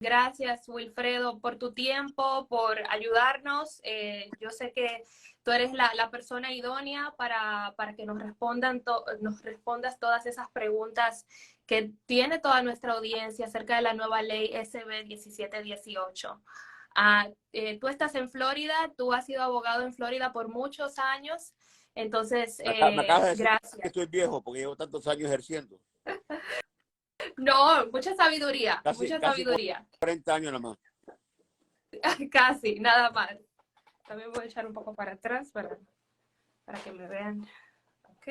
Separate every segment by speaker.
Speaker 1: Gracias, Wilfredo, por tu tiempo, por ayudarnos. Yo sé que tú eres la persona idónea para que nos respondas todas esas preguntas que tiene toda nuestra audiencia acerca de la nueva ley SB 1718. Tú estás en Florida, tú has sido abogado en Florida por muchos años, entonces,
Speaker 2: Me acabas de decir que
Speaker 1: gracias.
Speaker 2: estoy viejo porque llevo tantos años ejerciendo.
Speaker 1: No, mucha sabiduría,
Speaker 2: Casi,
Speaker 1: mucha
Speaker 2: casi
Speaker 1: sabiduría.
Speaker 2: 40 años nada más.
Speaker 1: Casi, nada más. También voy a echar un poco para atrás para que me vean. Ok,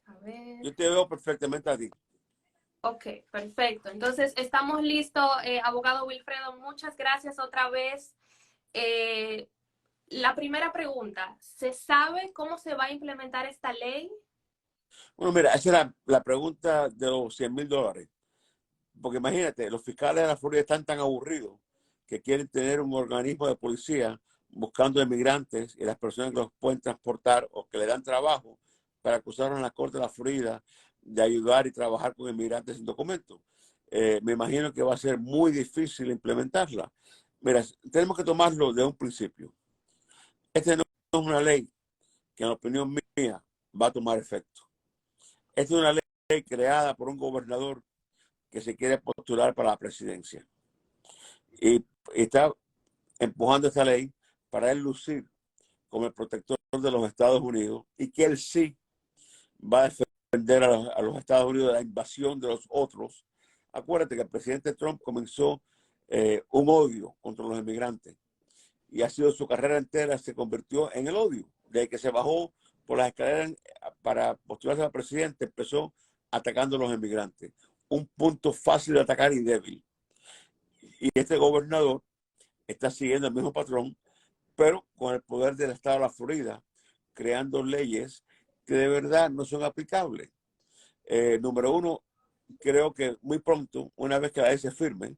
Speaker 1: a ver.
Speaker 2: Yo te veo perfectamente a ti.
Speaker 1: Ok, perfecto. Entonces, estamos listos, abogado Wilfredo. Muchas gracias otra vez. Eh, la primera pregunta, ¿se sabe cómo se va a implementar esta ley?
Speaker 2: Bueno, mira, esa es la pregunta de los $100,000. Porque imagínate, los fiscales de la Florida están tan aburridos que quieren tener un organismo de policía buscando inmigrantes y las personas que los pueden transportar o que le dan trabajo para acusarlos en la Corte de la Florida de ayudar y trabajar con inmigrantes sin documentos. Me imagino que va a ser muy difícil implementarla. Mira, tenemos que tomarlo de un principio. Esta no es una ley que en la opinión mía va a tomar efecto. Esta es una ley creada por un gobernador que se quiere postular para la presidencia. Y está empujando esta ley para él lucir como el protector de los Estados Unidos y que él sí va a defender a los Estados Unidos de la invasión de los otros. Acuérdate que el presidente Trump comenzó un odio contra los inmigrantes y ha sido su carrera entera, se convirtió en el odio. Desde que se bajó por las escaleras para postularse a presidente, empezó atacando a los inmigrantes. Un punto fácil de atacar y débil. Y este gobernador está siguiendo el mismo patrón, pero con el poder del estado de la Florida, creando leyes que de verdad no son aplicables. Número uno, creo que muy pronto, una vez que la ley se firme,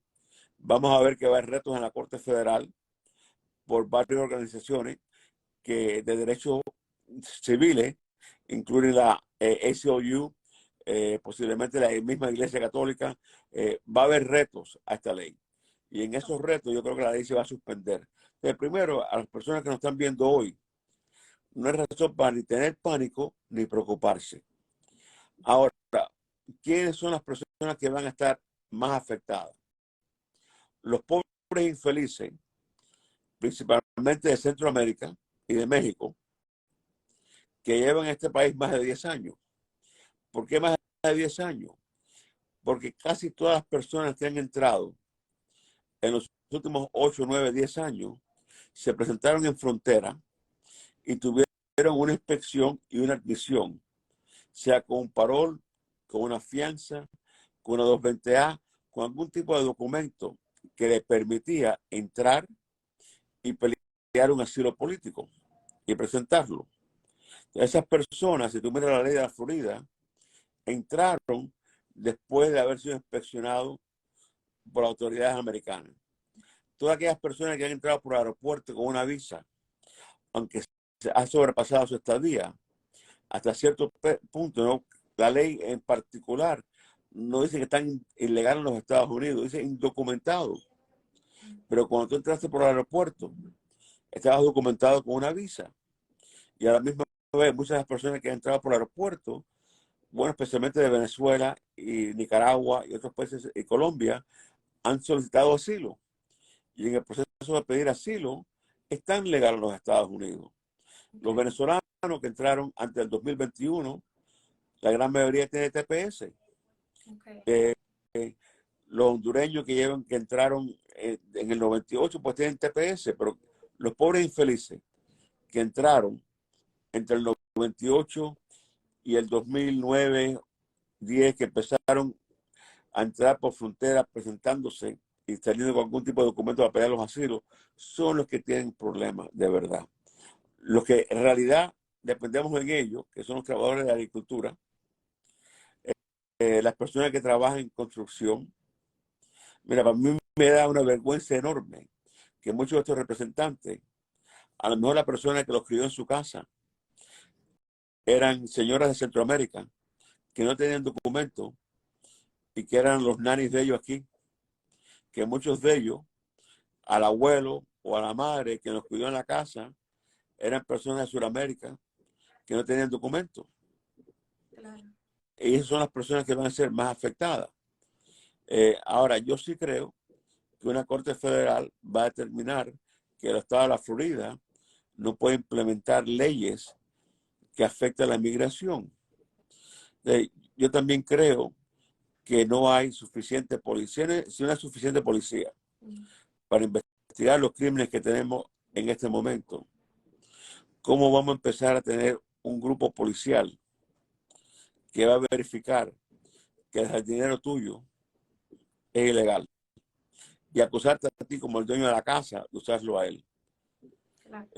Speaker 2: vamos a ver que va a haber retos en la Corte Federal por varias organizaciones que de derechos civiles, incluyen la ACLU, posiblemente la misma Iglesia Católica, va a haber retos a esta ley. Y en esos retos yo creo que la ley se va a suspender. Entonces, primero, a las personas que nos están viendo hoy, no hay razón para ni tener pánico ni preocuparse. Ahora, ¿quiénes son las personas que van a estar más afectadas? Los pobres infelices, principalmente de Centroamérica y de México, que llevan en este país más de 10 años. ¿Por qué más de 10 años? Porque casi todas las personas que han entrado en los últimos 8, 9, 10 años se presentaron en frontera y tuvieron una inspección y una admisión, sea con un parol, con una fianza, con una 220A, con algún tipo de documento que le permitía entrar y pelear un asilo político y presentarlo. Esas personas, si tú miras la ley de la Florida, entraron después de haber sido inspeccionados por autoridades americanas. Todas aquellas personas que han entrado por el aeropuerto con una visa, aunque se ha sobrepasado su estadía, hasta cierto punto, ¿no? La ley en particular no dice que están ilegales en los Estados Unidos, dice indocumentados. Pero cuando tú entraste por el aeropuerto, estabas documentado con una visa. Y a la misma vez, muchas de las personas que han entrado por el aeropuerto, bueno, especialmente de Venezuela y Nicaragua y otros países y Colombia, han solicitado asilo. Y en el proceso de pedir asilo, están legales en los Estados Unidos. Los venezolanos que entraron antes del 2021, la gran mayoría tiene TPS.
Speaker 1: Okay.
Speaker 2: Eh, los hondureños que entraron en el 98, pues tienen TPS, pero los pobres infelices que entraron entre el 98 y el 2009, 10, que empezaron a entrar por frontera presentándose y saliendo con algún tipo de documento para pedir los asilos, son los que tienen problemas de verdad. Los que en realidad dependemos en ellos, que son los trabajadores de la agricultura, las personas que trabajan en construcción. Mira, para mí me da una vergüenza enorme que muchos de estos representantes, a lo mejor la persona que los crió en su casa, eran señoras de Centroamérica que no tenían documentos y que eran los nanis de ellos aquí, que muchos de ellos, al abuelo o a la madre que nos cuidó en la casa, eran personas de Sudamérica que no tenían documentos.
Speaker 1: Claro.
Speaker 2: Y esas son las personas que van a ser más afectadas. Ahora, yo sí creo que una corte federal va a determinar que el estado de la Florida no puede implementar leyes que afecten la migración. Yo también creo que no hay suficiente policía, si no hay suficiente policía para investigar los crímenes que tenemos en este momento. ¿Cómo vamos a empezar a tener un grupo policial que va a verificar que el dinero tuyo es ilegal y acusarte a ti como el dueño de la casa de usarlo a él?
Speaker 1: Claro.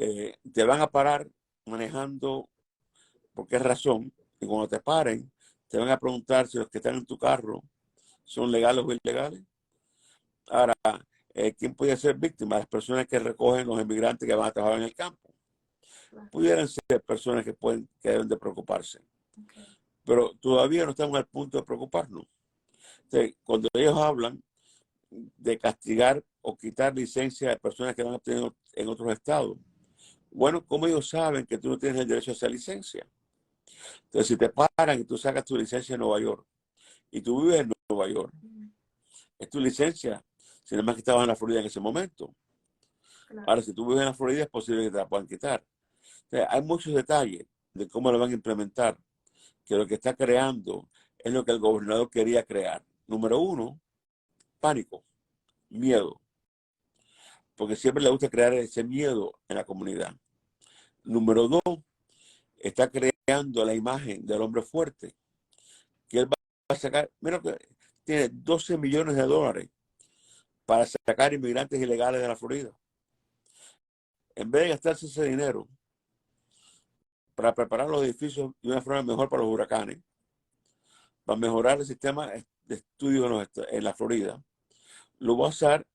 Speaker 2: Te van a parar manejando por qué razón, y cuando te paren te van a preguntar si los que están en tu carro son legales o ilegales. Ahora, ¿quién puede ser víctima? Las personas que recogen los inmigrantes que van a trabajar en el campo.
Speaker 1: Claro.
Speaker 2: Pudieran ser personas que deben de preocuparse.
Speaker 1: Okay.
Speaker 2: Pero todavía no estamos al punto de preocuparnos. Entonces, cuando ellos hablan de castigar o quitar licencia de personas que la han obtenido en otros estados, bueno, ¿cómo ellos saben que tú no tienes el derecho a esa licencia? Entonces, si te paran y tú sacas tu licencia en Nueva York y tú vives en Nueva York, es tu licencia, sin más que estabas en la Florida en ese momento.
Speaker 1: Claro.
Speaker 2: Ahora, si tú vives en la Florida, es posible que te la puedan quitar. Entonces, hay muchos detalles de cómo lo van a implementar, que lo que está creando es lo que el gobernador quería crear. Número uno, pánico, miedo, porque siempre le gusta crear ese miedo en la comunidad. Número dos, está creando la imagen del hombre fuerte, que él va a sacar, mira que tiene 12 millones de dólares para sacar inmigrantes ilegales de la Florida. En vez de gastarse ese dinero para preparar los edificios de una forma mejor para los huracanes, para mejorar el sistema de estudio en la Florida, lo va a usar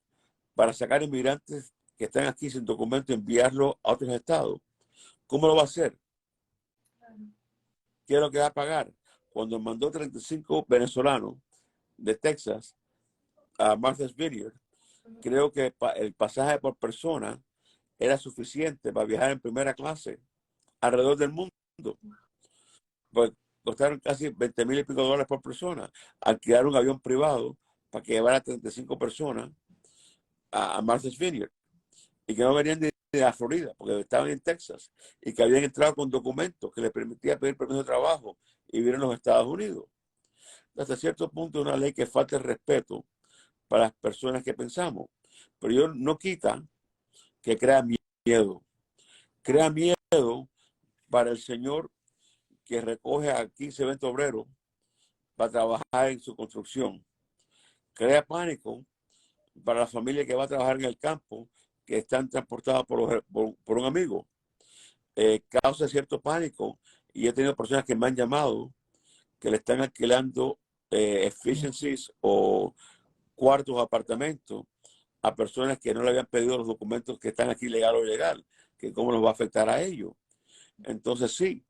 Speaker 2: para sacar inmigrantes que están aquí sin documento y enviarlos a otros estados. ¿Cómo lo va a hacer? ¿Qué es lo que va a pagar? Cuando mandó 35 venezolanos de Texas a Martha's Vineyard, creo que el pasaje por persona era suficiente para viajar en primera clase alrededor del mundo. Pues costaron casi 20,000 y pico dólares por persona. Alquilar un avión privado para que llevara 35 personas a Martha's Vineyard y que no venían de la Florida porque estaban en Texas y que habían entrado con documentos que les permitía pedir permiso de trabajo y vivir en los Estados Unidos. Hasta cierto punto es una ley que falta el respeto para las personas que pensamos, pero yo no quita que crea miedo. Crea miedo para el señor que recoge a 15, 20 obreros para trabajar en su construcción. Crea pánico para la familia que va a trabajar en el campo, que están transportados por un amigo. Causa cierto pánico y he tenido personas que me han llamado que le están alquilando efficiencies o cuartos o apartamentos a personas que no le habían pedido los documentos que están aquí legal o ilegal, que cómo los va a afectar a ellos. Entonces sí,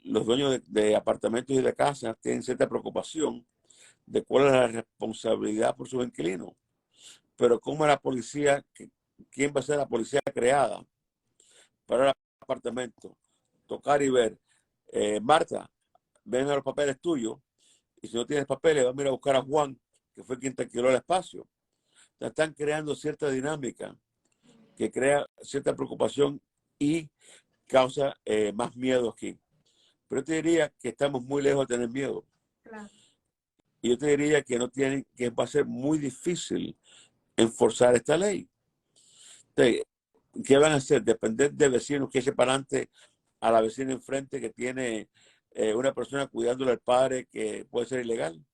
Speaker 2: los dueños de apartamentos y de casas tienen cierta preocupación de cuál es la responsabilidad por sus inquilinos. Pero cómo la policía, quién va a ser la policía creada para el apartamento, tocar y ver, Marta, ven a los papeles tuyos, y si no tienes papeles, vamos a ir a buscar a Juan, que fue quien te alquiló el espacio. Están creando cierta dinámica que crea cierta preocupación y causa más miedo aquí. Pero yo te diría que estamos muy lejos de tener miedo.
Speaker 1: Claro.
Speaker 2: Y yo te diría que que va a ser muy difícil enforzar esta ley. Entonces, ¿qué van a hacer? Depender de vecinos que eche para adelante a la vecina enfrente que tiene una persona cuidándole al padre que puede ser ilegal.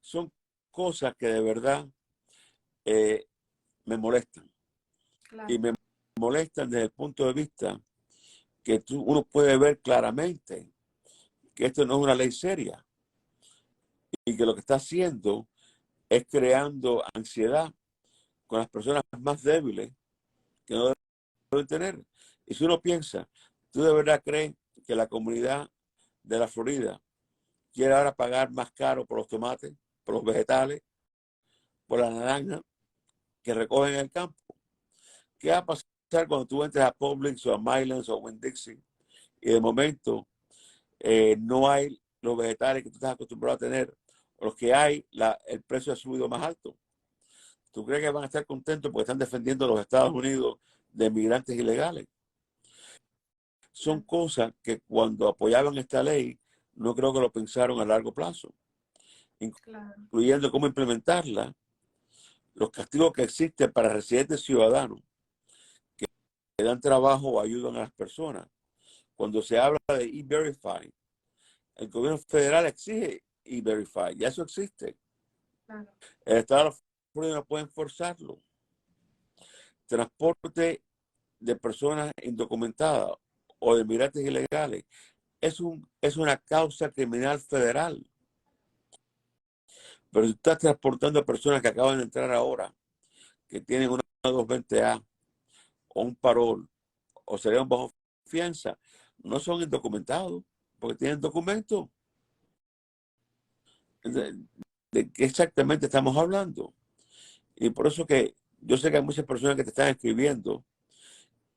Speaker 2: Son cosas que de verdad me molestan.
Speaker 1: Claro.
Speaker 2: Y me molestan desde el punto de vista que uno puede ver claramente que esto no es una ley seria y que lo que está haciendo es creando ansiedad con las personas más débiles que no deben tener. Y si uno piensa, ¿tú de verdad crees que la comunidad de la Florida quiere ahora pagar más caro por los tomates? por los vegetales, por la naranja que recogen en el campo. ¿Qué va a pasar cuando tú entres a Publix o a Mylands o a Winn-Dixie y de momento no hay los vegetales que tú estás acostumbrado a tener, o los que hay, el precio ha subido más alto? ¿Tú crees que van a estar contentos porque están defendiendo a los Estados Unidos de migrantes ilegales? Son cosas que cuando apoyaban esta ley, no creo que lo pensaron a largo plazo, incluyendo cómo implementarla, los castigos que existen para residentes ciudadanos que dan trabajo o ayudan a las personas. Cuando se habla de E-Verify, el gobierno federal exige E-Verify, ya eso existe. El Estado de la Florida no puede enforzarlo. Transporte de personas indocumentadas o de migrantes ilegales es una causa criminal federal. Pero si estás transportando a personas que acaban de entrar ahora, que tienen una 220A o un parol o serían bajo fianza, no son indocumentados porque tienen documentos. ¿De qué exactamente estamos hablando? Y por eso que yo sé que hay muchas personas que te están escribiendo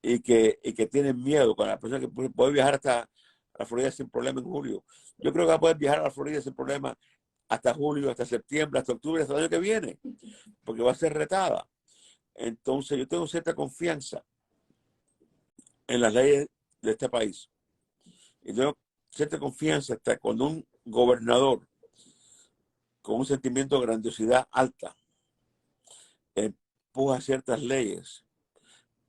Speaker 2: y que tienen miedo con la persona que puede viajar hasta la Florida sin problema en julio. Yo creo que va a poder viajar a la Florida sin problema hasta julio, hasta septiembre, hasta octubre, hasta el año que viene, porque va a ser retada. Entonces yo tengo cierta confianza en las leyes de este país. Y tengo cierta confianza hasta cuando un gobernador con un sentimiento de grandiosidad alta empuja ciertas leyes,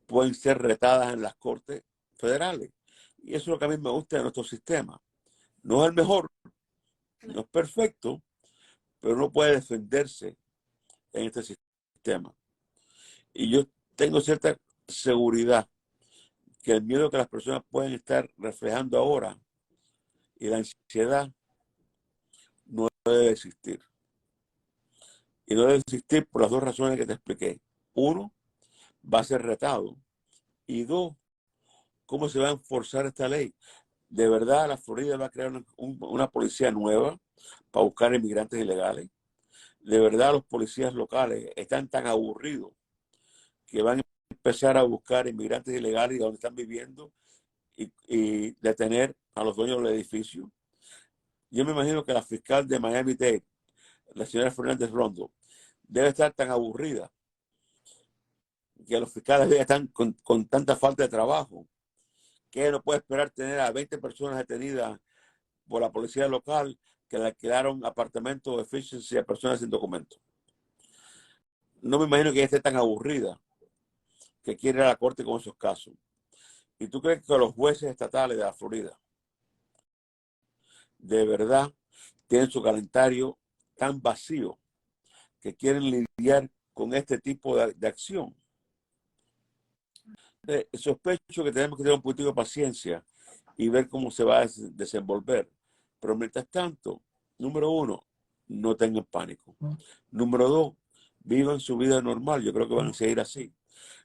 Speaker 2: pueden ser retadas en las cortes federales. Y eso es lo que a mí me gusta de nuestro sistema. No es el mejor, no es perfecto, pero no puede defenderse en este sistema. Y yo tengo cierta seguridad que el miedo que las personas pueden estar reflejando ahora y la ansiedad no debe existir. Y no debe existir por las dos razones que te expliqué. Uno, va a ser retado. Y dos, ¿cómo se va a enforzar esta ley? ¿De verdad la Florida va a crear una policía nueva para buscar inmigrantes ilegales? ¿De verdad los policías locales están tan aburridos que van a empezar a buscar inmigrantes ilegales y donde están viviendo y detener a los dueños del edificio? Yo me imagino que la fiscal de Miami-Dade, la señora Fernández Rondo, debe estar tan aburrida que los fiscales están con tanta falta de trabajo que no puede esperar tener a 20 personas detenidas por la policía local que le alquilaron apartamentos de efficiency a personas sin documentos. No me imagino que ella esté tan aburrida que quiere ir a la corte con esos casos. ¿Y tú crees que los jueces estatales de la Florida de verdad tienen su calendario tan vacío que quieren lidiar con este tipo de acción? Sospecho que tenemos que tener un poquito de paciencia y ver cómo se va a desenvolver. Pero mientras tanto, número uno, no tengan pánico. Número dos, vivan su vida normal. Yo creo que van a seguir así.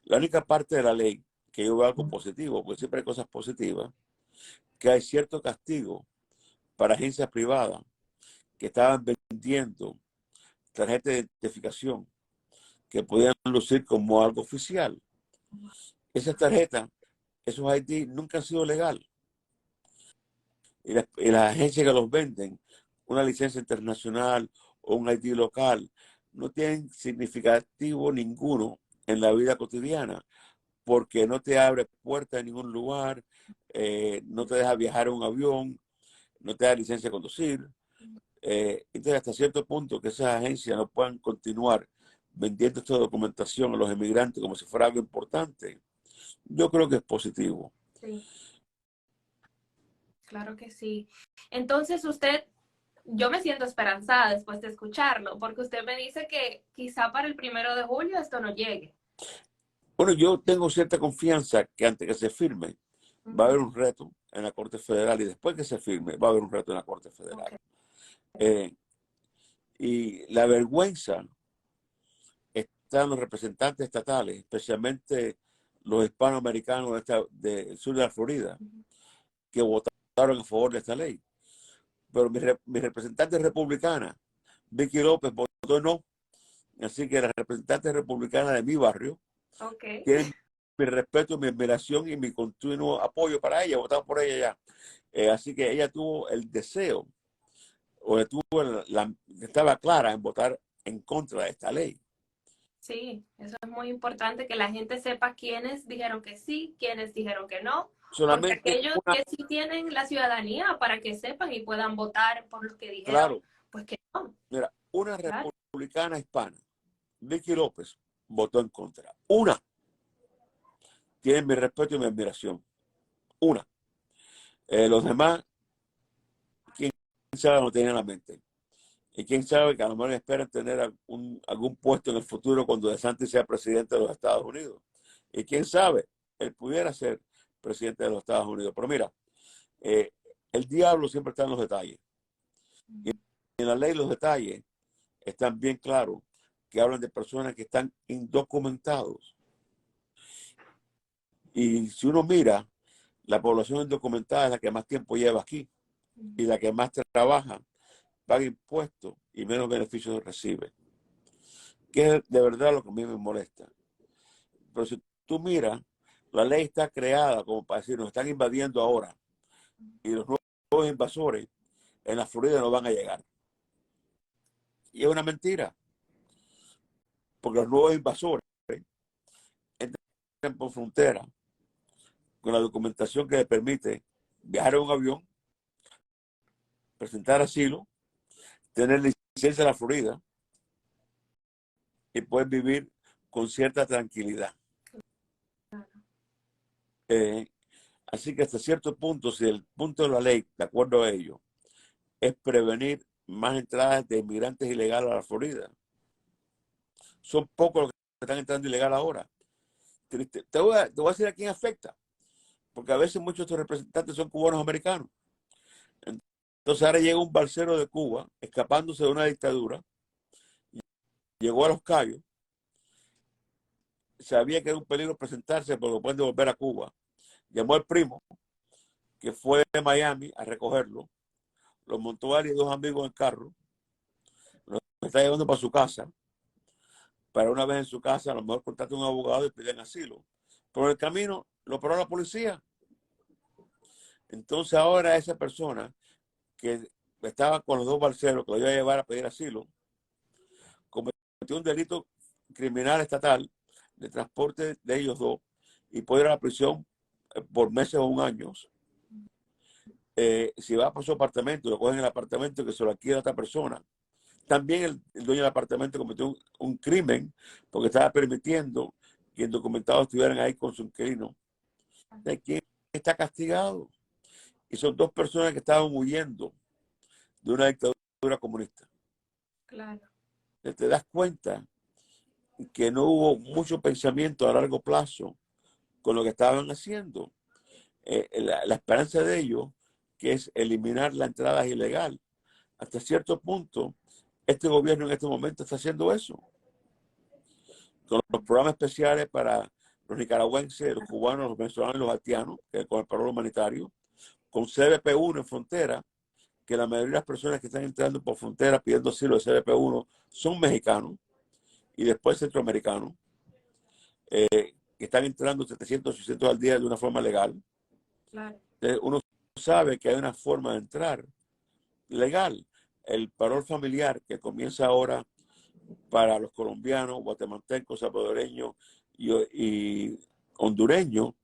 Speaker 2: La única parte de la ley que yo veo algo positivo, porque siempre hay cosas positivas, que hay cierto castigo para agencias privadas que estaban vendiendo tarjetas de identificación que podían lucir como algo oficial. Esas tarjetas, esos ID nunca han sido legal. Y las agencias que los venden, una licencia internacional o un ID local, no tienen significativo ninguno en la vida cotidiana, porque no te abre puerta en ningún lugar, no te deja viajar en un avión, no te da licencia de conducir. Entonces, hasta cierto punto que esas agencias no puedan continuar vendiendo esta documentación a los inmigrantes como si fuera algo importante, yo creo que es positivo.
Speaker 1: Sí, claro que sí. Entonces yo me siento esperanzada después de escucharlo, porque usted me dice que quizá para el 1 de julio esto no llegue.
Speaker 2: Bueno, yo tengo cierta confianza que antes que se firme va a haber un reto en la Corte Federal y después que se firme va a haber un reto en la Corte Federal. Y la vergüenza está en los representantes estatales, especialmente los hispanoamericanos del sur de la Florida, que votaron a favor de esta ley. Pero mis representantes republicanas Vicky López votó no. Así que la representante republicana de mi barrio tiene mi respeto, mi admiración y mi continuo apoyo para ella. Votamos por ella ya. Así que ella tuvo el deseo, o estaba clara en votar en contra de esta ley.
Speaker 1: Sí, eso es muy importante, que la gente sepa quiénes dijeron que sí, quiénes dijeron que no.
Speaker 2: Solamente
Speaker 1: porque aquellos que sí tienen la ciudadanía, para que sepan y puedan votar por los que dijeron,
Speaker 2: claro,
Speaker 1: pues que no.
Speaker 2: mira, una
Speaker 1: Claro.
Speaker 2: republicana hispana, Vicky López, votó en contra. Una. Tiene mi respeto y mi admiración. Una. Los demás, quién sabe, no tienen en la mente. Y quién sabe que a lo mejor esperan tener algún puesto en el futuro cuando DeSantis sea presidente de los Estados Unidos. Y quién sabe, él pudiera ser presidente de los Estados Unidos. Pero mira, el diablo siempre está en los detalles. Y en la ley los detalles están bien claros, que hablan de personas que están indocumentados. Y si uno mira, la población indocumentada es la que más tiempo lleva aquí y la que más trabaja, paga impuestos y menos beneficios recibe. Que es de verdad lo que a mí me molesta. Pero si tú miras, la ley está creada como para decir, nos están invadiendo ahora y los nuevos invasores en la Florida no van a llegar. Y es una mentira, porque los nuevos invasores entran por frontera con la documentación que les permite viajar en un avión, presentar asilo, tener licencia en la Florida y poder vivir con cierta tranquilidad. Así que hasta cierto punto, si el punto de la ley, de acuerdo a ello, es prevenir más entradas de inmigrantes ilegales a la Florida, son pocos los que están entrando ilegal ahora. Te voy a decir a quién afecta, porque a veces muchos de estos representantes son cubanos americanos. Entonces ahora llega un balsero de Cuba, escapándose de una dictadura, llegó a Los Cayos, sabía que era un peligro presentarse, pero lo pueden devolver a Cuba. Llamó al primo, que fue de Miami a recogerlo, lo montó a él y dos amigos en el carro, lo está llevando para su casa, para una vez en su casa, a lo mejor contrata un abogado y piden asilo. Pero en el camino lo paró la policía. Entonces ahora esa persona que estaba con los dos balseros que lo iba a llevar a pedir asilo, cometió un delito criminal estatal de transporte de ellos dos y puede ir a la prisión por meses o un año. Si va para su apartamento, lo cogen en el apartamento que se lo adquiere a otra persona. También el dueño del apartamento cometió un crimen porque estaba permitiendo que indocumentados estuvieran ahí con su inquilino. ¿De quién está castigado? Y son dos personas que estaban huyendo de una dictadura comunista.
Speaker 1: Claro.
Speaker 2: Te das cuenta que no hubo mucho pensamiento a largo plazo con lo que estaban haciendo. La esperanza de ellos, que es eliminar la entrada ilegal. Hasta cierto punto, este gobierno en este momento está haciendo eso. Con los programas especiales para los nicaragüenses, los cubanos, los venezolanos y los haitianos, que con el paro humanitario, con CBP-1 en frontera, que la mayoría de las personas que están entrando por frontera pidiendo asilo de CBP-1 son mexicanos y después centroamericanos, que están entrando 700, 800 al día de una forma legal.
Speaker 1: Claro.
Speaker 2: Entonces uno sabe que hay una forma de entrar legal. El parol familiar que comienza ahora para los colombianos, guatemaltecos, salvadoreños y hondureños,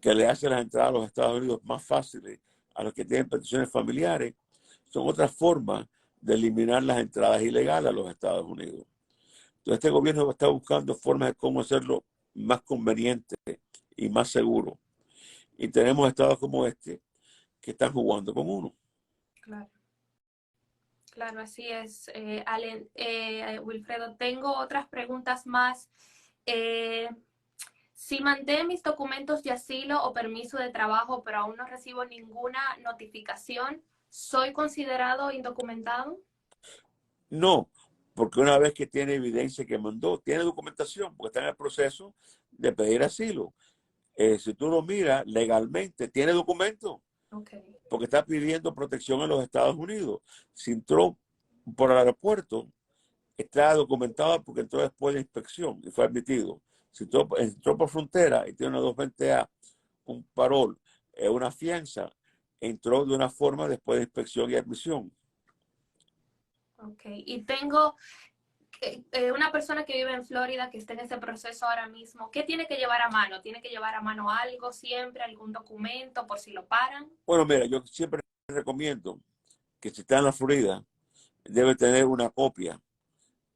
Speaker 2: que le hace las entradas a los Estados Unidos más fáciles a los que tienen peticiones familiares, son otras formas de eliminar las entradas ilegales a los Estados Unidos. Entonces este gobierno está buscando formas de cómo hacerlo más conveniente y más seguro. Y tenemos estados como este que están jugando con uno.
Speaker 1: Claro. Claro, así es, Allen. Wilfredo, tengo otras preguntas más. Si mandé mis documentos de asilo o permiso de trabajo, pero aún no recibo ninguna notificación, ¿soy considerado indocumentado?
Speaker 2: No, porque una vez que tiene evidencia que mandó, tiene documentación, porque está en el proceso de pedir asilo. Si tú lo miras legalmente, tiene documento,
Speaker 1: Okay.
Speaker 2: porque está pidiendo protección en los Estados Unidos. Si entró por el aeropuerto, está documentado porque entró después de la inspección y fue admitido. Si entró por frontera y tiene una 220A, un parol, una fianza, entró de una forma después de inspección y admisión.
Speaker 1: Ok, y tengo una persona que vive en Florida que está en ese proceso ahora mismo. ¿Qué tiene que llevar a mano? ¿Tiene que llevar a mano algo siempre, algún documento por si lo paran?
Speaker 2: Bueno, mira, yo siempre recomiendo que si está en la Florida, debe tener una copia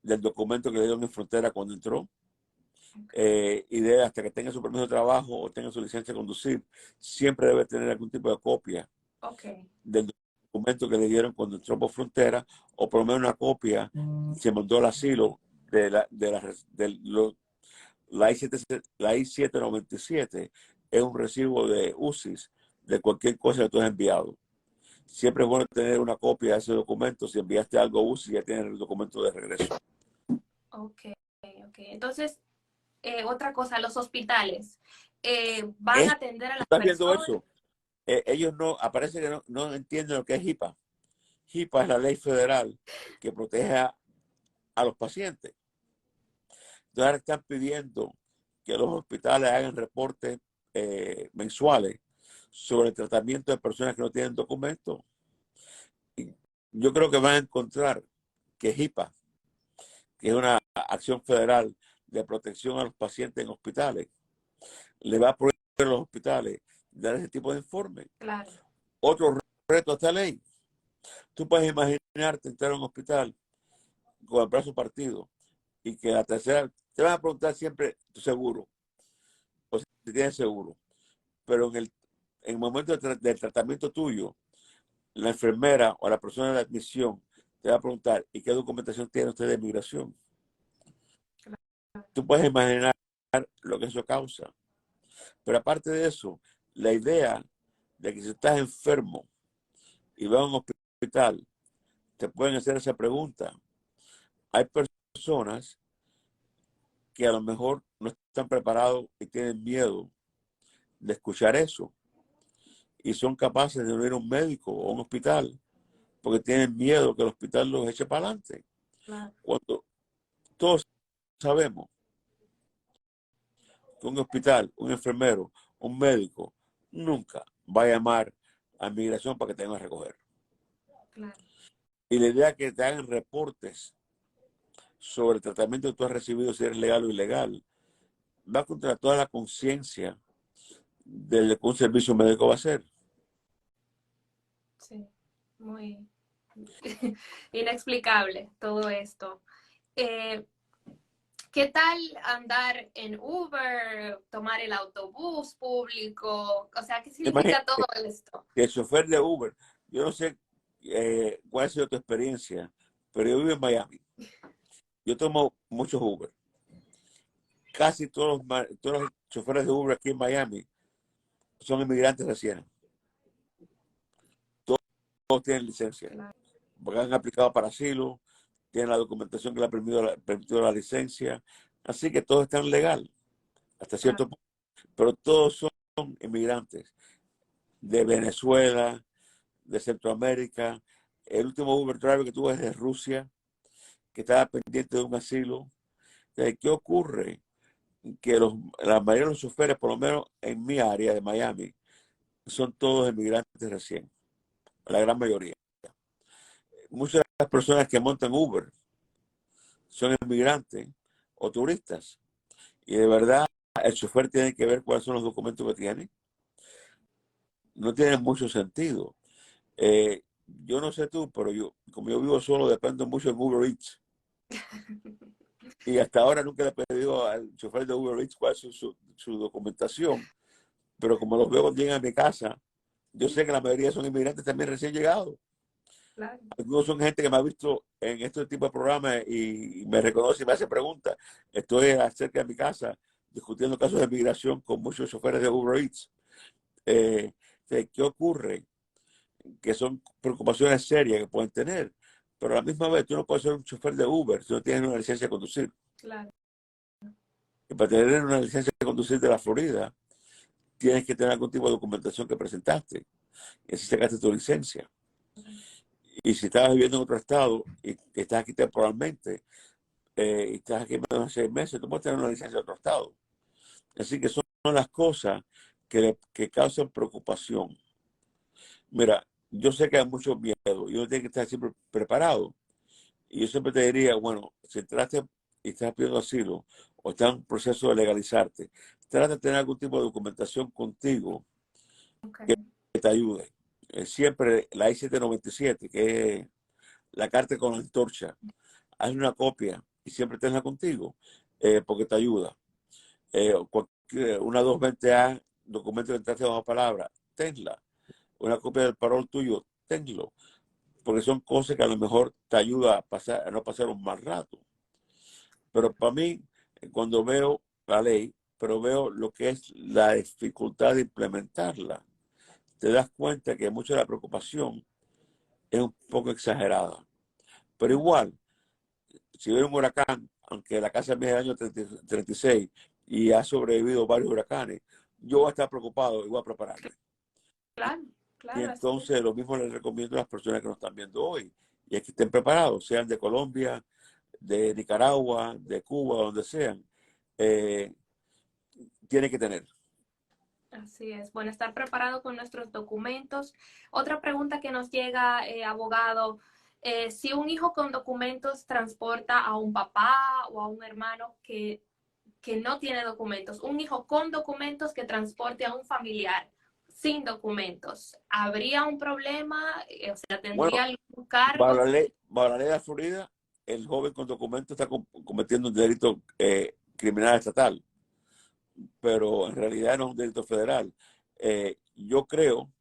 Speaker 2: del documento que le dieron en frontera cuando entró. Y debe, hasta que tenga su permiso de trabajo o tenga su licencia de conducir, siempre debe tener algún tipo de copia
Speaker 1: Okay.
Speaker 2: del documento que le dieron cuando entró por frontera, o por lo menos una copia, se mandó al asilo la I-797, es un recibo de UCIS de cualquier cosa que tú has enviado. Siempre es bueno tener una copia de ese documento. Si enviaste algo a UCIS, ya tienes el documento de regreso.
Speaker 1: Ok, ok. Entonces, otra cosa, los hospitales van a atender a las
Speaker 2: ¿Estás viendo
Speaker 1: personas.
Speaker 2: eso? Ellos no, aparece que no entienden lo que es HIPAA. HIPAA es la ley federal que protege a los pacientes. Entonces ahora están pidiendo que los hospitales hagan reportes mensuales sobre el tratamiento de personas que no tienen documentos. Y yo creo que van a encontrar que HIPAA, que es una acción federal de protección a los pacientes en hospitales, le va a prohibir a los hospitales dar ese tipo de informe.
Speaker 1: Claro.
Speaker 2: Otro reto a esta ley. Tú puedes imaginarte entrar a un hospital con el brazo partido y que la tercera, te van a preguntar siempre tu seguro, o si tienes seguro, pero en el momento del tratamiento tuyo, la enfermera o la persona de admisión te va a preguntar, ¿y qué documentación tiene usted de migración? Tú puedes imaginar lo que eso causa. Pero aparte de eso, la idea de que si estás enfermo y vas a un hospital, te pueden hacer esa pregunta. Hay personas que a lo mejor no están preparados y tienen miedo de escuchar eso, y son capaces de ir a un médico o a un hospital porque tienen miedo que el hospital los eche para adelante.
Speaker 1: Claro.
Speaker 2: Cuando todos sabemos que un hospital, un enfermero, un médico nunca va a llamar a migración para que te vengan a recoger.
Speaker 1: Claro.
Speaker 2: Y la idea es que te hagan reportes sobre el tratamiento que tú has recibido, si eres legal o ilegal, va contra toda la conciencia de lo que un servicio médico va a hacer.
Speaker 1: Sí, muy inexplicable todo esto. Eh, ¿Qué tal andar en Uber, tomar el autobús público? O sea, ¿qué significa todo
Speaker 2: Imagínate
Speaker 1: esto?
Speaker 2: que el chofer de Uber, yo no sé cuál ha sido tu experiencia, pero yo vivo en Miami. Yo tomo muchos Uber. Casi todos los choferes de Uber aquí en Miami son inmigrantes recién. Todos tienen licencia,
Speaker 1: Claro.
Speaker 2: porque han aplicado para asilo, tienen la documentación que le ha permitido la licencia. Así que todos están legal hasta
Speaker 1: Claro.
Speaker 2: cierto punto, pero todos son inmigrantes de Venezuela, de Centroamérica. El último Uber driver que tuve es de Rusia, que estaba pendiente de un asilo. ¿Qué ocurre? Que la mayoría de los choferes, por lo menos en mi área de Miami, son todos inmigrantes recién, la gran mayoría. Muchas de las personas que montan Uber son inmigrantes o turistas. Y de verdad, el chofer tiene que ver cuáles son los documentos que tiene. No tiene mucho sentido. Yo no sé tú, pero como yo vivo solo, dependo mucho de Uber Eats. Y hasta ahora nunca le he pedido al chofer de Uber Eats cuál es su documentación. Pero como los veo cuando llegan a mi casa, yo sé que la mayoría son inmigrantes también recién llegados.
Speaker 1: Claro.
Speaker 2: Algunos son gente que me ha visto en este tipo de programas y me reconoce y me hace preguntas. Estoy cerca de mi casa discutiendo casos de migración con muchos choferes de Uber Eats. ¿Qué ocurre? Que son preocupaciones serias que pueden tener, pero a la misma vez tú no puedes ser un chofer de Uber si no tienes una licencia de conducir.
Speaker 1: Claro.
Speaker 2: Y para tener una licencia de conducir de la Florida, tienes que tener algún tipo de documentación que presentaste y así sacaste tu licencia. Y si estás viviendo en otro estado y estás aquí temporalmente, y estás aquí menos de 6 meses, tú puedes tener una licencia de otro estado. Así que son las cosas que causan preocupación. Mira, yo sé que hay mucho miedo y uno tiene que estar siempre preparado. Y yo siempre te diría, bueno, si entraste y estás pidiendo asilo o estás en un proceso de legalizarte, trata de tener algún tipo de documentación contigo
Speaker 1: Okay.
Speaker 2: que te ayude. Siempre la I-797, que es la carta con la antorcha, haz una copia y siempre tenla contigo, porque te ayuda. Una 220A, documento de entrada bajo palabra, tenla. Una copia del parol tuyo, tenlo. Porque son cosas que a lo mejor te ayuda a no pasar un mal rato. Pero para mí, cuando veo la ley, pero veo lo que es la dificultad de implementarla, te das cuenta que mucha de la preocupación es un poco exagerada. Pero igual, si hubiera un huracán, aunque la casa mía es del año 36 y ha sobrevivido varios huracanes, yo voy a estar preocupado y voy a prepararme.
Speaker 1: Claro,
Speaker 2: Y
Speaker 1: claro, así es.
Speaker 2: entonces lo mismo les recomiendo a las personas que nos están viendo hoy, y es que estén preparados, sean de Colombia, de Nicaragua, de Cuba, donde sean, eh, tienen que tener.
Speaker 1: Así es. Bueno, estar preparado con nuestros documentos. Otra pregunta que nos llega, abogado, si un hijo con documentos transporta a un papá o a un hermano que no tiene documentos, un hijo con documentos que transporte a un familiar sin documentos, ¿habría un problema? O sea, ¿tendría
Speaker 2: Bueno,
Speaker 1: algún cargo?
Speaker 2: bajo la ley de la Florida, el joven con documentos está cometiendo un delito criminal estatal, pero en realidad no es un delito federal. Yo creo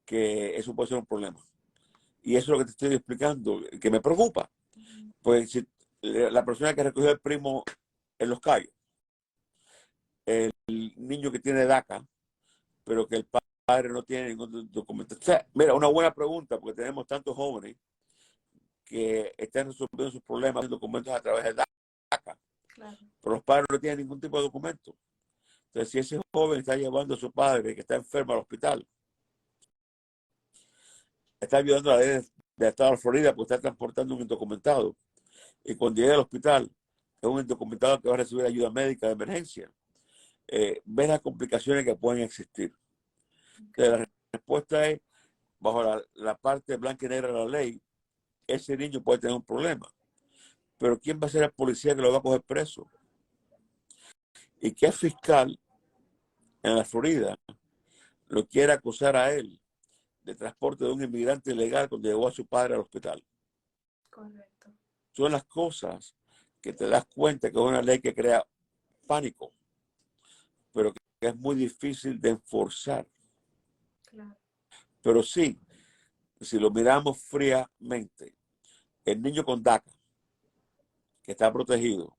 Speaker 2: que eso puede ser un problema. Y eso es lo que te estoy explicando, que me preocupa. Pues si la persona que recogió el primo en Los Cayos, el niño que tiene DACA, pero que el padre no tiene ningún documento. O sea, mira, una buena pregunta, porque tenemos tantos jóvenes que están resolviendo sus problemas en documentos a través de DACA,
Speaker 1: Claro,
Speaker 2: pero los padres no tienen ningún tipo de documento. Entonces, si ese joven está llevando a su padre que está enfermo al hospital, está violando la ley del estado de Florida porque está transportando un indocumentado. Y cuando llega al hospital, es un indocumentado que va a recibir ayuda médica de emergencia. Ves las complicaciones que pueden existir. Entonces, la respuesta es, bajo la parte blanca y negra de la ley, ese niño puede tener un problema. Pero ¿quién va a ser el policía que lo va a coger preso? ¿Y qué fiscal en la Florida lo quiere acusar a él de transporte de un inmigrante ilegal cuando llevó a su padre al hospital?
Speaker 1: correcto.
Speaker 2: Son las cosas que te das cuenta que es una ley que crea pánico, pero que es muy difícil de enforzar.
Speaker 1: Claro,
Speaker 2: Pero sí, si lo miramos fríamente, el niño con DACA, que está protegido,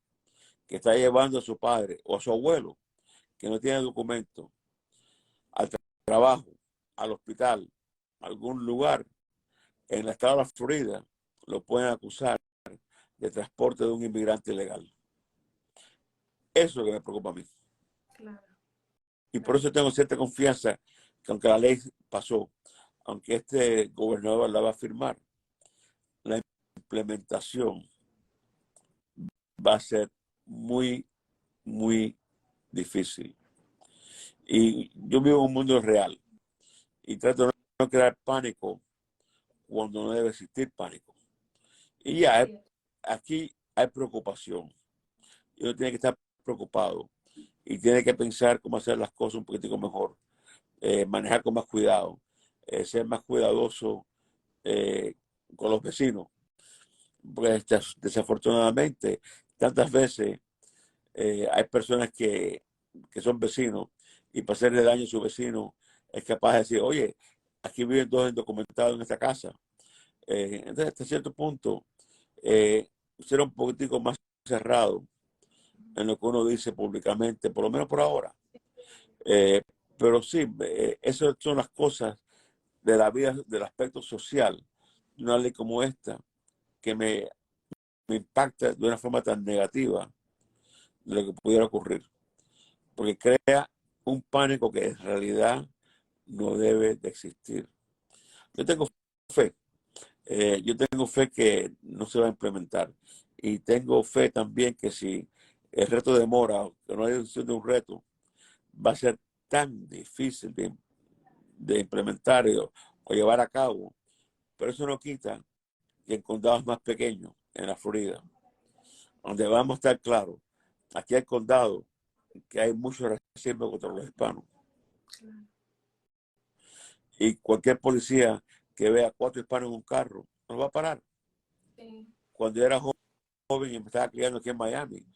Speaker 2: que está llevando a su padre o a su abuelo, que no tiene documento, al trabajo, al hospital, a algún lugar, en el estado de la Florida, lo pueden acusar de transporte de un inmigrante ilegal. Eso es lo que me preocupa a mí.
Speaker 1: claro,
Speaker 2: Y por
Speaker 1: claro.
Speaker 2: eso tengo cierta confianza que aunque la ley pasó, aunque este gobernador la va a firmar, la implementación va a ser muy, muy difícil. Y yo vivo en un mundo real y trato de no crear pánico cuando no debe existir pánico. Y ya,
Speaker 1: Así es.
Speaker 2: aquí hay preocupación. Y uno tiene que estar preocupado y tiene que pensar cómo hacer las cosas un poquitico mejor, manejar con más cuidado, ser más cuidadoso eh, con los vecinos. Porque desafortunadamente, tantas veces hay personas que son vecinos y para hacerle daño a su vecino es capaz de decir, oye, aquí viven dos indocumentados en esta casa. Entonces, hasta cierto punto, ser un poquitico más cerrado en lo que uno dice públicamente, por lo menos por ahora. Eh, pero sí, esas son las cosas de la vida, del aspecto social de una ley como esta, que me impacta de una forma tan negativa de lo que pudiera ocurrir, porque crea un pánico que en realidad no debe de existir. Yo tengo fe Yo tengo fe que no se va a implementar. Y tengo fe también que si el reto demora, que no hay decisión de un reto, va a ser tan difícil de implementar o llevar a cabo. Pero eso no quita que en condados más pequeños, en la Florida, donde vamos a estar claros, aquí hay condados que hay mucho racismo contra los hispanos. Y cualquier policía que vea 4 hispanos en un carro, nos va a parar.
Speaker 1: Sí.
Speaker 2: Cuando yo era joven y me estaba criando aquí en Miami,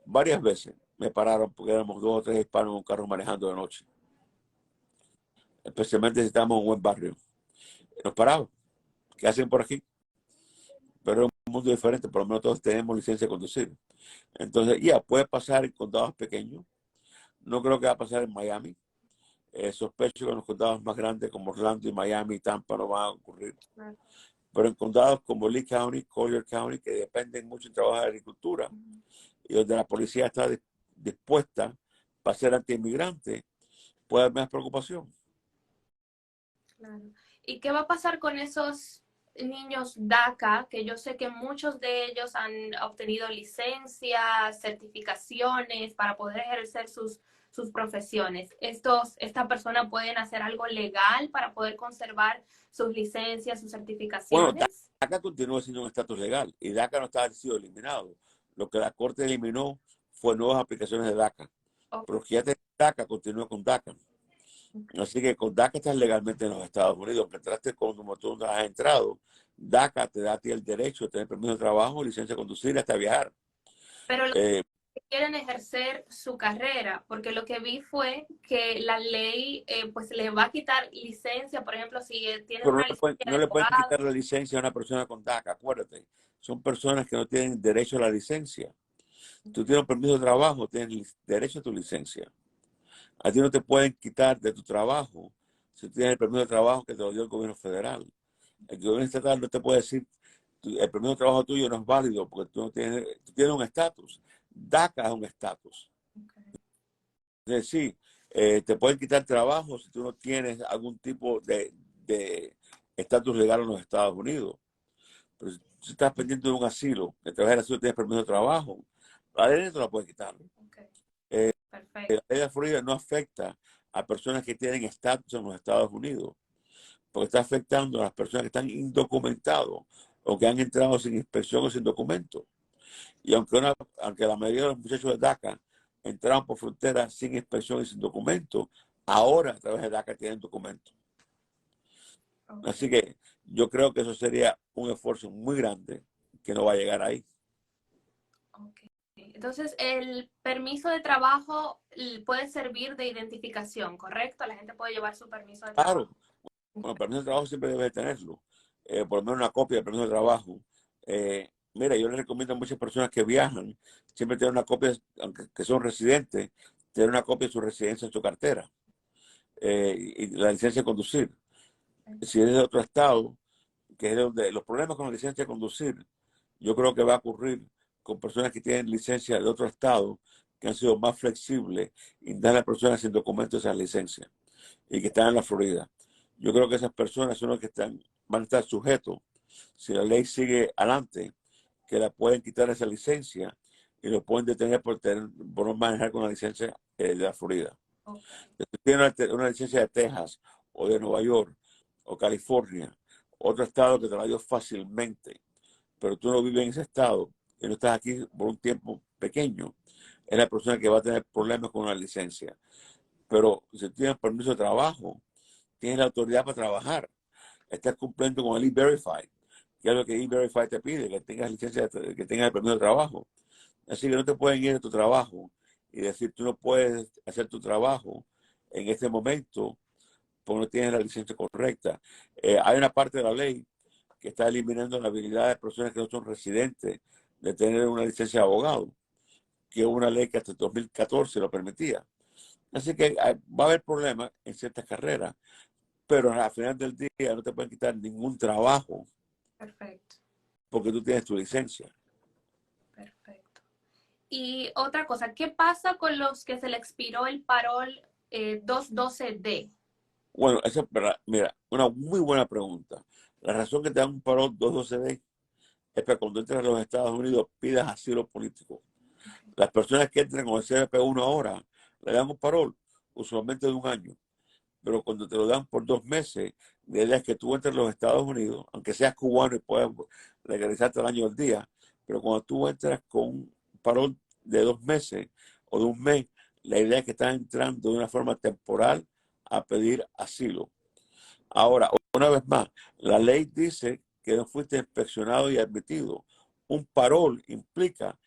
Speaker 2: varias veces me pararon porque éramos 2 o 3 hispanos en un carro manejando de noche. Especialmente si estábamos en un buen barrio. Nos paraban. ¿Qué hacen por aquí? Pero es un mundo diferente, por lo menos todos tenemos licencia de conducir. Entonces, ya, puede pasar en condados pequeños. No creo que va a pasar en Miami. Sospecho que en los condados más grandes como Orlando y Miami y Tampa no van a ocurrir.
Speaker 1: Claro.
Speaker 2: Pero en condados como Lee County, Collier County, que dependen mucho del trabajo de agricultura y donde la policía está dispuesta para ser antiinmigrante, puede haber más preocupación.
Speaker 1: Claro. ¿Y qué va a pasar con esos niños DACA, que yo sé que muchos de ellos han obtenido licencias, certificaciones para poder ejercer sus profesiones? ¿Esta persona pueden hacer algo legal para poder conservar sus licencias, sus
Speaker 2: Bueno,
Speaker 1: certificaciones?
Speaker 2: DACA continúa siendo un estatus legal y DACA no está sido eliminado. Lo que la Corte eliminó fue nuevas aplicaciones de DACA.
Speaker 1: Okay.
Speaker 2: Pero que ya tiene DACA, continúa con DACA. Así que con DACA estás legalmente en los Estados Unidos. Aunque entraste como tú has entrado, DACA te da a ti el derecho de tener permiso de trabajo, licencia de conducir, hasta viajar.
Speaker 1: Pero los que quieren ejercer su carrera, porque lo que vi fue que la ley pues le va a quitar licencia, por ejemplo, si tienen
Speaker 2: Pero
Speaker 1: una licencia
Speaker 2: no
Speaker 1: de
Speaker 2: le pueden
Speaker 1: abogado.
Speaker 2: quitar la licencia a una persona con DACA, acuérdate. Son personas que no tienen derecho a la licencia. Tú tienes un permiso de trabajo, tienes derecho a tu licencia. A ti no te pueden quitar de tu trabajo si tienes el permiso de trabajo que te lo dio el gobierno federal. El gobierno estatal no te puede decir el permiso de trabajo tuyo no es válido porque tú tienes un estatus. DACA es un estatus.
Speaker 1: Okay.
Speaker 2: Es decir, te pueden quitar trabajo si tú no tienes algún tipo de estatus legal en los Estados Unidos. Pero si estás pendiente de un asilo, que te vas al asilo tienes permiso de trabajo, la ley no te la puede quitar.
Speaker 1: Okay.
Speaker 2: Eh, la
Speaker 1: Perfecto.
Speaker 2: ley de Florida no afecta a personas que tienen estatus en los Estados Unidos, porque está afectando a las personas que están indocumentados o que han entrado sin inspección o sin documento. Y aunque la mayoría de los muchachos de DACA entraron por frontera sin inspección y sin documento, ahora a través de DACA tienen documento.
Speaker 1: Okay.
Speaker 2: Así que yo creo que eso sería un esfuerzo muy grande que no va a llegar ahí.
Speaker 1: Okay. Entonces, el permiso de trabajo puede servir de identificación, ¿correcto? La gente puede llevar su permiso de
Speaker 2: Claro,
Speaker 1: trabajo.
Speaker 2: bueno, el permiso de trabajo siempre debe tenerlo, por lo menos una copia del permiso de trabajo. Mira, yo les recomiendo a muchas personas que viajan, siempre tener una copia, aunque que son residentes, tener una copia de su residencia en su cartera y la licencia de conducir. Si es de otro estado, que es donde los problemas con la licencia de conducir, yo creo que va a ocurrir con personas que tienen licencia de otro estado, que han sido más flexibles y dan a personas sin documentos esas licencias y que están en la Florida. Yo creo que esas personas son las que van a estar sujetos, si la ley sigue adelante, que la pueden quitar esa licencia y lo pueden detener por no manejar con la licencia de la Florida.
Speaker 1: Okay.
Speaker 2: Si tienes una licencia de Texas o de Nueva York o California, otro estado que te la dio fácilmente, pero tú no vives en ese estado y no estás aquí por un tiempo pequeño, es la persona que va a tener problemas con la licencia. Pero si tienes permiso de trabajo, tienes la autoridad para trabajar, estás cumpliendo con el E-Verify, que es lo que E-Verify te pide, que tengas licencia, que tengas el permiso de trabajo. Así que no te pueden ir a tu trabajo y decir tú no puedes hacer tu trabajo en este momento porque no tienes la licencia correcta. Hay una parte de la ley que está eliminando la habilidad de personas que no son residentes de tener una licencia de abogado, que es una ley que hasta el 2014 lo permitía. Así que va a haber problemas en ciertas carreras, pero al final del día no te pueden quitar ningún trabajo
Speaker 1: Perfecto.
Speaker 2: porque tú tienes tu licencia.
Speaker 1: Perfecto. Y otra cosa, ¿qué pasa con los que se le expiró el parol 212D?
Speaker 2: Bueno, esa es, mira, una muy buena pregunta. La razón que te dan un parol 212B es para cuando entres a los Estados Unidos pidas asilo político. Las personas que entran con el CBP1 ahora le dan un parol, usualmente de un año. Pero cuando te lo dan por 2 meses, la idea es que tú entres a los Estados Unidos, aunque seas cubano y puedas legalizarte el año del día, pero cuando tú entras con un parol de 2 meses o de un mes, la idea es que estás entrando de una forma temporal a pedir asilo. Ahora, una vez más, la ley dice que no fuiste inspeccionado y admitido. Un parol implica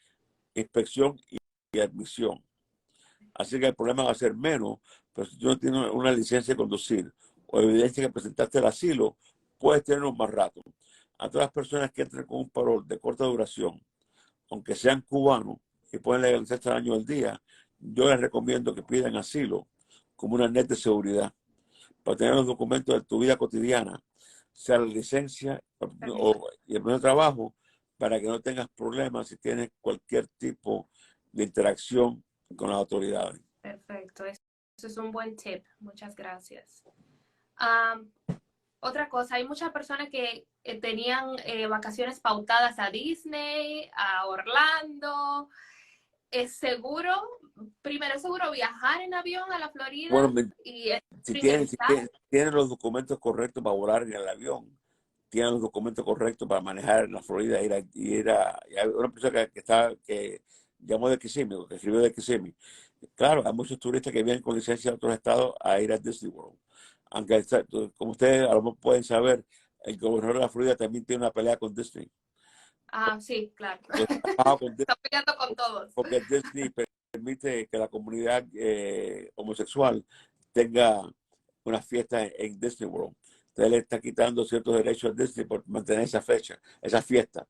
Speaker 2: inspección y admisión. Así que el problema va a ser menos, pero si tú no tienes una licencia de conducir o evidencia que presentaste el asilo, puedes tenerlo más rato. A todas las personas que entren con un parol de corta duración, aunque sean cubanos y pueden legalizarse al año del día, yo les recomiendo que pidan asilo como una net de seguridad para tener los documentos de tu vida cotidiana, sea la licencia y el primer trabajo, para que no tengas problemas si tienes cualquier tipo de interacción con las autoridades.
Speaker 1: Perfecto, eso es un buen tip. Muchas gracias. Otra cosa, hay muchas personas que tenían vacaciones pautadas a Disney, a Orlando. ¿Es seguro, primero es seguro viajar en avión a la Florida?
Speaker 2: Bueno,
Speaker 1: Y
Speaker 2: si tienen los documentos correctos para volar en el avión, tienen los documentos correctos para manejar en la Florida, y hay una persona que llamó de Kissimmee, que escribió de Kissimmee. Claro, hay muchos turistas que vienen con licencia de otros estados a ir a Disney World. Aunque, como ustedes a lo mejor pueden saber, el gobernador de la Florida también tiene una pelea con Disney.
Speaker 1: Sí, claro.
Speaker 2: Está
Speaker 1: peleando con todos.
Speaker 2: porque Disney permite que la comunidad homosexual tenga una fiesta en Disney World. Entonces le está quitando ciertos derechos a Disney por mantener esa fecha, esa fiesta.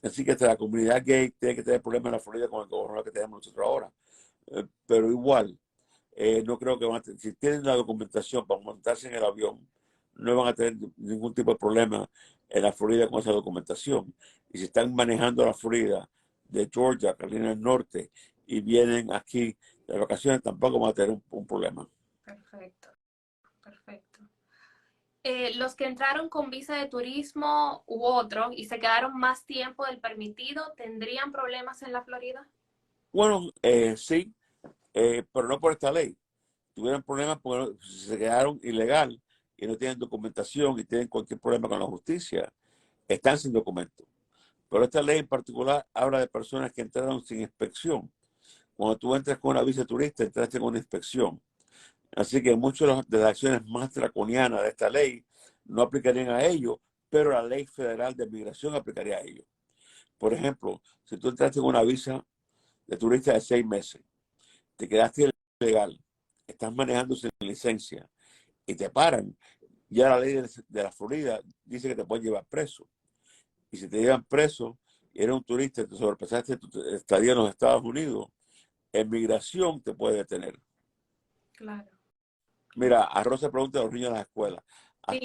Speaker 2: Así que hasta la comunidad gay tiene que tener problemas en la Florida con el gobernador que tenemos nosotros ahora. Pero igual, no creo que si tienen la documentación para montarse en el avión, no van a tener ningún tipo de problema en la Florida con esa documentación. Y si están manejando la Florida de Georgia, Carolina del Norte, y vienen aquí de vacaciones, tampoco van a tener un problema.
Speaker 1: Perfecto, perfecto. Los que entraron con visa de turismo u otro y se quedaron más tiempo del permitido, ¿tendrían problemas en la Florida?
Speaker 2: Bueno, sí, pero no por esta ley. Tuvieron problemas porque se quedaron ilegal y no tienen documentación y tienen cualquier problema con la justicia, están sin documento. Pero esta ley en particular habla de personas que entraron sin inspección. Cuando tú entras con una visa turista, entraste con una inspección. Así que muchas de las acciones más draconianas de esta ley no aplicarían a ellos, pero la ley federal de migración aplicaría a ellos. Por ejemplo, si tú entraste con una visa de turista de 6 meses, te quedaste ilegal, estás manejando sin licencia y te paran, ya la ley de la Florida dice que te pueden llevar preso. Y si te llevan preso y eres un turista y te sobrepasaste tu estadía en los Estados Unidos, en migración te puede detener.
Speaker 1: Claro.
Speaker 2: Mira, a Rosa pregunta a los niños de las escuelas.
Speaker 1: Sí.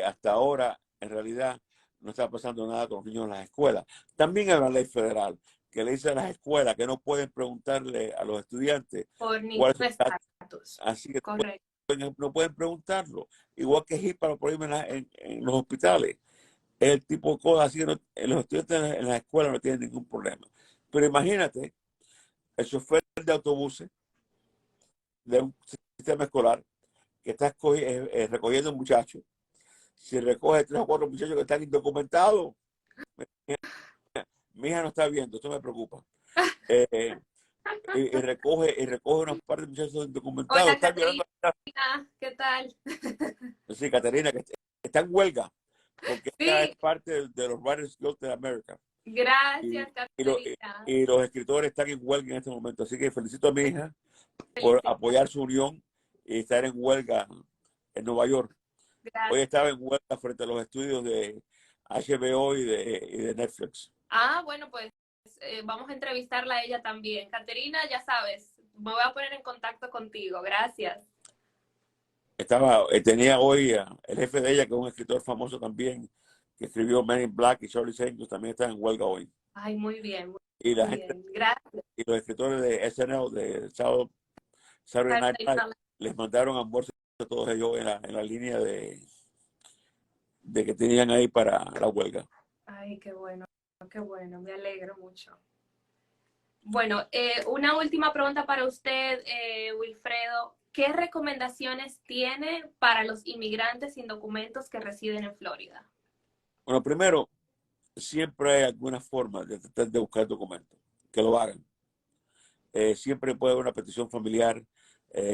Speaker 2: Hasta ahora, en realidad, no está pasando nada con los niños en las escuelas. También hay una ley federal que le dice a las escuelas que no pueden preguntarle a los estudiantes
Speaker 1: Por
Speaker 2: cuál es su
Speaker 1: ningún estatus.
Speaker 2: así que
Speaker 1: Correcto.
Speaker 2: no pueden preguntarlo. Igual que HIPAA lo prohíben en los hospitales. Es el tipo de cosas así que los estudiantes en la escuela no tienen ningún problema. Pero imagínate, el chofer de autobuses de un sistema escolar que está recogiendo muchachos. Si recoge 3 o 4 muchachos que están indocumentados, mi hija no está viendo, esto me preocupa. Y recoge unos par de muchachos indocumentados.
Speaker 1: Hola,
Speaker 2: Están violando.
Speaker 1: Caterina. ¿Qué tal?
Speaker 2: Sí, Caterina, que está en huelga, porque ella es
Speaker 1: Sí,
Speaker 2: parte de los Writers Guild de América.
Speaker 1: gracias,
Speaker 2: Y, lo,
Speaker 1: Caterina.
Speaker 2: y los escritores están en huelga en este momento. Así que felicito a mi hija por
Speaker 1: Felicidades.
Speaker 2: apoyar su unión y estar en huelga en Nueva York. Hoy
Speaker 1: Gracias.
Speaker 2: estaba en huelga frente a los estudios de HBO y de Netflix.
Speaker 1: Bueno, pues vamos a entrevistarla a ella también. Caterina, ya sabes, me voy a poner en contacto contigo. Gracias.
Speaker 2: Tenía hoy el jefe de ella, que es un escritor famoso también, que escribió Men in Black y Charlie Angels, también está en huelga hoy.
Speaker 1: Ay, muy bien,
Speaker 2: Y la
Speaker 1: muy
Speaker 2: gente,
Speaker 1: bien. Gracias.
Speaker 2: y los escritores de SNL, de Saturday Night Live, les mandaron almuerzo a todos ellos en la línea de que tenían ahí para la huelga.
Speaker 1: Ay, qué bueno, me alegro mucho. Bueno, una última pregunta para usted, Wilfredo. ¿Qué recomendaciones tiene para los inmigrantes sin documentos que residen en Florida?
Speaker 2: Bueno, primero, siempre hay alguna forma de tratar de buscar documentos, que lo hagan. Siempre puede haber una petición familiar,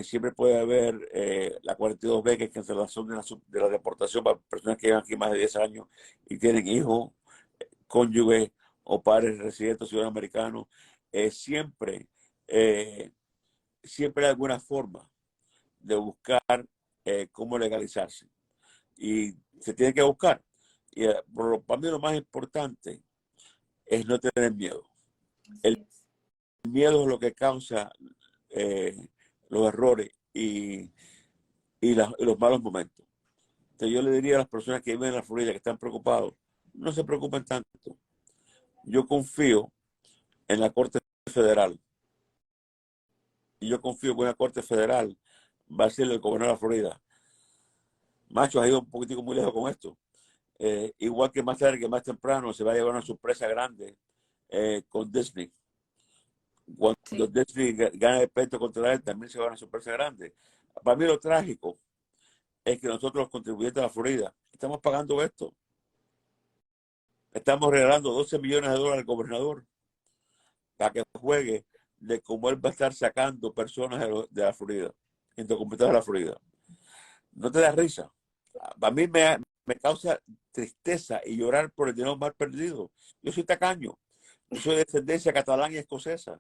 Speaker 2: siempre puede haber la 42B, que es cancelación de la deportación para personas que llevan aquí más de 10 años y tienen hijos, cónyuges o padres residentes ciudadanos americanos. Siempre, eh, siempre hay alguna forma de buscar cómo legalizarse. Y se tiene que buscar. Y para mí lo más importante es no tener miedo.
Speaker 1: Así
Speaker 2: El
Speaker 1: es.
Speaker 2: miedo es lo que causa los errores y los malos momentos. Entonces yo le diría a las personas que viven en la Florida que están preocupados, no se preocupen tanto. Yo confío en la Corte Federal y yo confío que una Corte Federal va a ser el gobernador de la Florida. Macho, ha ido un poquitico muy lejos con esto. Igual que más tarde que más temprano se va a llevar una sorpresa grande con Disney. Cuando
Speaker 1: Sí,
Speaker 2: Disney gana el pleito contra él, también se va a una sorpresa grande. Para mí lo trágico es que nosotros los contribuyentes de la Florida estamos pagando esto. Estamos regalando 12 millones de dólares al gobernador para que juegue de cómo él va a estar sacando personas de la Florida, indocumentados de la Florida. No te da risa. Para mí me causa tristeza y llorar por el dinero mal perdido. Yo soy tacaño. Yo soy de descendencia catalana y escocesa.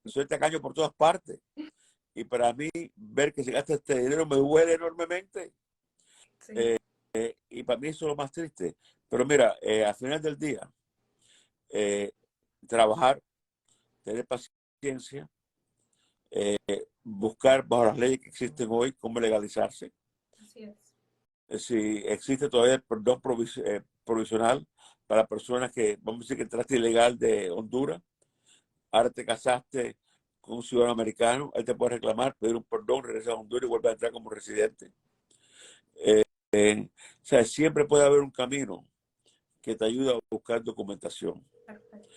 Speaker 2: Yo soy tacaño por todas partes. Y para mí, ver que se gasta este dinero me duele enormemente.
Speaker 1: sí,
Speaker 2: Y para mí eso es lo más triste. Pero mira, al final del día, eh, trabajar, tener paciencia, eh, buscar bajo las leyes que existen hoy cómo legalizarse.
Speaker 1: así es.
Speaker 2: Si existe todavía el perdón provisional para personas que, vamos a decir, que entraste ilegal de Honduras, ahora te casaste con un ciudadano americano, él te puede reclamar, pedir un perdón, regresar a Honduras y vuelve a entrar como residente. O sea, siempre puede haber un camino que te ayude a buscar documentación.
Speaker 1: Perfecto.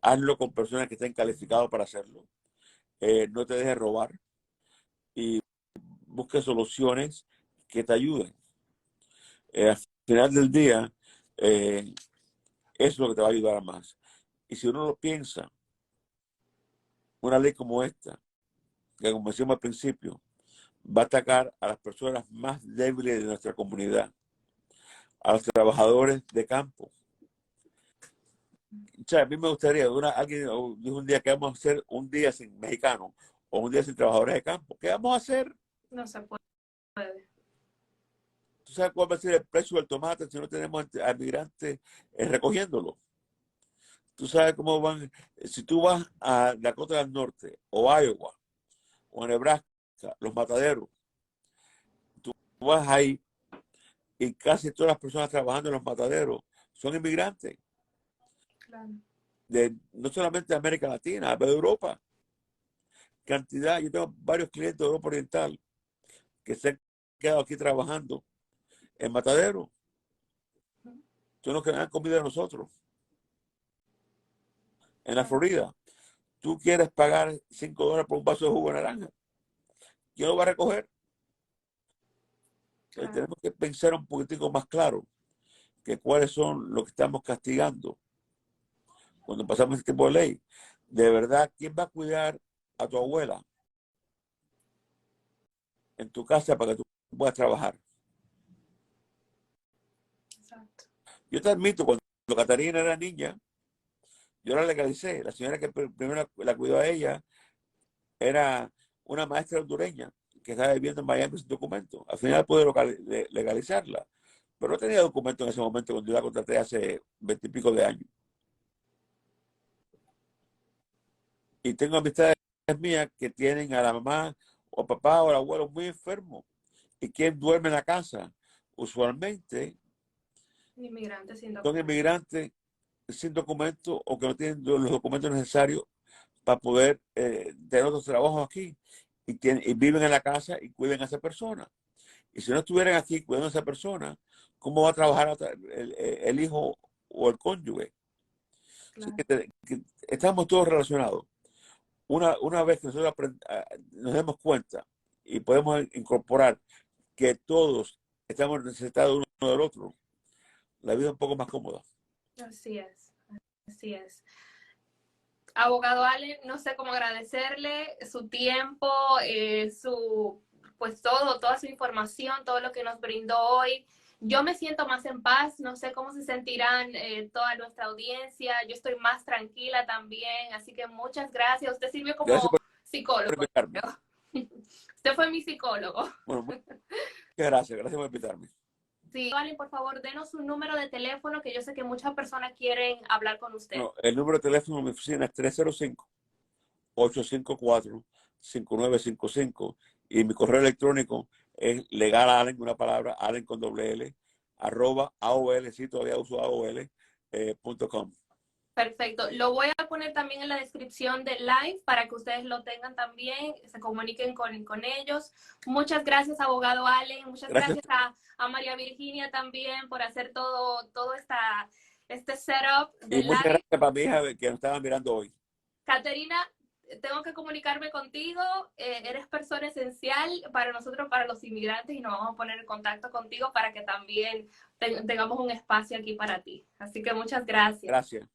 Speaker 2: Hazlo con personas que estén calificadas para hacerlo. No te dejes robar y busque soluciones que te ayuden. Al final del día, eso es lo que te va a ayudar más. Y si uno lo piensa, una ley como esta, que como decíamos al principio, va a atacar a las personas más débiles de nuestra comunidad, a los trabajadores de campo. O sea, a mí me gustaría, alguien dijo un día que vamos a hacer un día sin mexicanos o un día sin trabajadores de campo. ¿Qué vamos a hacer?
Speaker 1: No se puede.
Speaker 2: ¿Tú sabes cuál va a ser el precio del tomate si no tenemos a migrantes recogiéndolo? ¿Tú sabes cómo van? Si tú vas a Dakota del Norte o Iowa o a Nebraska, los mataderos, tú vas ahí y casi todas las personas trabajando en los mataderos son inmigrantes,
Speaker 1: Claro.
Speaker 2: no solamente de América Latina, pero de Europa. Cantidad, yo tengo varios clientes de Europa Oriental que se han quedado aquí trabajando en mataderos. Son los que dan comida a nosotros. En la
Speaker 1: Claro.
Speaker 2: Florida, tú quieres pagar $5 por un vaso de jugo de naranja. ¿Quién lo va a recoger? Entonces
Speaker 1: Claro.
Speaker 2: tenemos que pensar un poquitico más claro que cuáles son los que estamos castigando cuando pasamos este tipo de ley. De verdad, ¿quién va a cuidar a tu abuela en tu casa para que tú puedas trabajar?
Speaker 1: Exacto.
Speaker 2: Yo te admito, cuando Catarina era niña, yo la legalicé. La señora que primero la cuidó a ella era una maestra hondureña que estaba viviendo en Miami sin documento. Al final pude legalizarla, pero no tenía documento en ese momento cuando yo la contraté hace 20 y pico de años. Y tengo amistades mías que tienen a la mamá o papá o el abuelo muy enfermo. ¿Y quién duerme en la casa? Usualmente
Speaker 1: Inmigrantes sin
Speaker 2: son
Speaker 1: documentos.
Speaker 2: inmigrantes sin documentos o que no tienen los documentos necesarios para poder tener otros trabajos aquí y viven en la casa y cuiden a esa persona. Y si no estuvieran aquí cuidando a esa persona, ¿cómo va a trabajar el hijo o el cónyuge? Así
Speaker 1: claro.
Speaker 2: que estamos todos relacionados. Una vez que nosotros nos demos cuenta y podemos incorporar que todos estamos necesitados uno del otro, la vida es un poco más cómoda.
Speaker 1: Así es, así es. Abogado Allen, no sé cómo agradecerle su tiempo, pues toda su información, todo lo que nos brindó hoy. Yo me siento más en paz, no sé cómo se sentirán toda nuestra audiencia. Yo estoy más tranquila también, así que muchas gracias. Usted sirvió
Speaker 2: Gracias
Speaker 1: como
Speaker 2: por
Speaker 1: psicólogo.
Speaker 2: invitarme.
Speaker 1: Usted fue mi psicólogo.
Speaker 2: Bueno, muchas gracias por invitarme.
Speaker 1: Sí, Allen, por favor, denos un número de teléfono que yo sé que muchas personas quieren hablar con usted.
Speaker 2: Bueno, el número de teléfono de mi oficina es 305-854-5955 y mi correo electrónico es legalalen, una palabra, allen con doble L, @aol, si todavía uso aol.com.
Speaker 1: Perfecto. Lo voy a poner también en la descripción del live para que ustedes lo tengan también, se comuniquen con ellos. Muchas gracias, abogado Allen. Muchas
Speaker 2: Gracias.
Speaker 1: gracias a María Virginia también por hacer todo este setup
Speaker 2: Y
Speaker 1: del
Speaker 2: muchas
Speaker 1: live.
Speaker 2: gracias para mi hija que nos estaba mirando hoy.
Speaker 1: Caterina, tengo que comunicarme contigo. Eres persona esencial para nosotros, para los inmigrantes, y nos vamos a poner en contacto contigo para que también tengamos un espacio aquí para ti. Así que muchas gracias.
Speaker 2: Gracias.